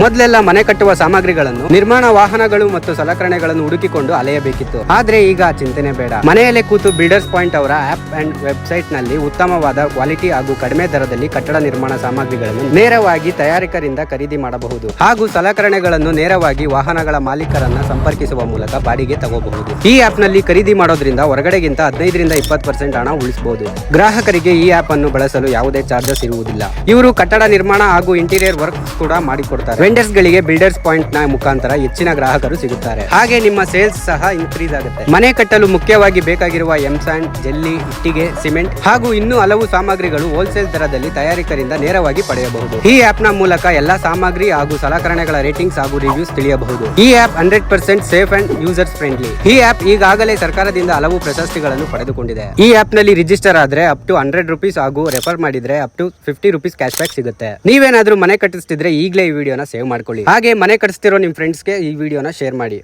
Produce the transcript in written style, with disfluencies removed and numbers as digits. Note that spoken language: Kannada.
ಮೊದಲೆಲ್ಲ ಮನೆ ಕಟ್ಟುವ ಸಾಮಗ್ರಿಗಳನ್ನು ನಿರ್ಮಾಣ ವಾಹನಗಳು ಮತ್ತು ಸಲಕರಣೆಗಳನ್ನು ಹುಡುಕಿಕೊಂಡು ಅಲೆಯಬೇಕಿತ್ತು. ಆದ್ರೆ ಈಗ ಆ ಚಿಂತನೆ ಬೇಡ. ಮನೆಯಲ್ಲೇ ಕೂತು ಬಿಲ್ಡರ್ಸ್ ಪಾಯಿಂಟ್ ಅವರ ಆಪ್ ಅಂಡ್ ವೆಬ್ಸೈಟ್ ನಲ್ಲಿ ಉತ್ತಮವಾದ ಕ್ವಾಲಿಟಿ ಹಾಗೂ ಕಡಿಮೆ ದರದಲ್ಲಿ ಕಟ್ಟಡ ನಿರ್ಮಾಣ ಸಾಮಗ್ರಿಗಳನ್ನು ನೇರವಾಗಿ ತಯಾರಕರಿಂದ ಖರೀದಿ ಮಾಡಬಹುದು. ಹಾಗೂ ಸಲಕರಣೆಗಳನ್ನು ನೇರವಾಗಿ ವಾಹನಗಳ ಮಾಲೀಕರನ್ನ ಸಂಪರ್ಕಿಸುವ ಮೂಲಕ ಬಾಡಿಗೆ ತಗೋಬಹುದು. ಈ ಆಪ್ ನಲ್ಲಿ ಖರೀದಿ ಮಾಡೋದ್ರಿಂದ ಹೊರಗಡೆಗಿಂತ 15ರಿಂದ 20% ಹಣ ಉಳಿಸಬಹುದು. ಗ್ರಾಹಕರಿಗೆ ಈ ಆಪ್ ಅನ್ನು ಬಳಸಲು ಯಾವುದೇ ಚಾರ್ಜಸ್ ಇರುವುದಿಲ್ಲ. ಇವರು ಕಟ್ಟಡ ನಿರ್ಮಾಣ ಹಾಗೂ ಇಂಟೀರಿಯರ್ ವರ್ಕ್ ಕೂಡ ಮಾಡಿಕೊಡ್ತಾರೆ. ವೆಂಡರ್ಸ್ ಗಳಿಗೆ ಬಿಲ್ಡರ್ಸ್ ಪಾಯಿಂಟ್ ನ ಮುಖಾಂತರ ಹೆಚ್ಚಿನ ಗ್ರಾಹಕರು ಸಿಗುತ್ತಾರೆ. ಹಾಗೆ ನಿಮ್ಮ ಸೇಲ್ಸ್ ಸಹ ಇನ್ಕ್ರೀಸ್ ಆಗುತ್ತೆ. ಮನೆ ಕಟ್ಟಲು ಮುಖ್ಯವಾಗಿ ಬೇಕಾಗಿರುವ ಎಂಸಾಂಡ್, ಜೆಲ್ಲಿ, ಇಟ್ಟಿಗೆ, ಸಿಮೆಂಟ್ ಹಾಗೂ ಇನ್ನೂ ಹಲವು ಸಾಮಗ್ರಿಗಳು ಹೋಲ್ಸೇಲ್ ದರದಲ್ಲಿ ತಯಾರಕರಿಂದ ನೇರವಾಗಿ ಪಡೆಯಬಹುದು. ಈ ಆಪ್ ನ ಮೂಲಕ ಎಲ್ಲಾ ಸಾಮಗ್ರಿ ಹಾಗೂ ಸಲಕರಣೆಗಳ ರೇಟಿಂಗ್ಸ್ ಹಾಗೂ ರಿವ್ಯೂಸ್ ತಿಳಿಯಬಹುದು. ಈ app 100% safe and users friendly. ಈ ಆಪ್ ಈಗಾಗಲೇ ಸರ್ಕಾರದಿಂದ ಹಲವು ಪ್ರಶಸ್ತಿಗಳನ್ನು ಪಡೆದುಕೊಂಡಿದೆ. ಈ ಆಪ್ ನಲ್ಲಿ ರಿಜಿಸ್ಟರ್ ಆದ್ರೆ ಅಪ್ ಟು 100 ರೂಪೀಸ್ ಹಾಗೂ ರೆಫರ್ ಮಾಡಿದ್ರೆ up to 50 rupees cash back ಸಿಗುತ್ತೆ. ನೀವೇನಾದ್ರೂ ಮನೆ ಕಟ್ಟಿಸ್ತಿದ್ರೆ ಈಗಲೇ ಈ ವಿಡಿಯೋನ ಸೇವ್ ಮಾಡ್ಕೊಳ್ಳಿ. ಹಾಗೆ ಮನೆ ಕಟ್ಟಿಸ್ತಿರೋ ನಿಮ್ ಫ್ರೆಂಡ್ಸ್ಗೆ ಈ ವಿಡಿಯೋನ ಶೇರ್ ಮಾಡಿ.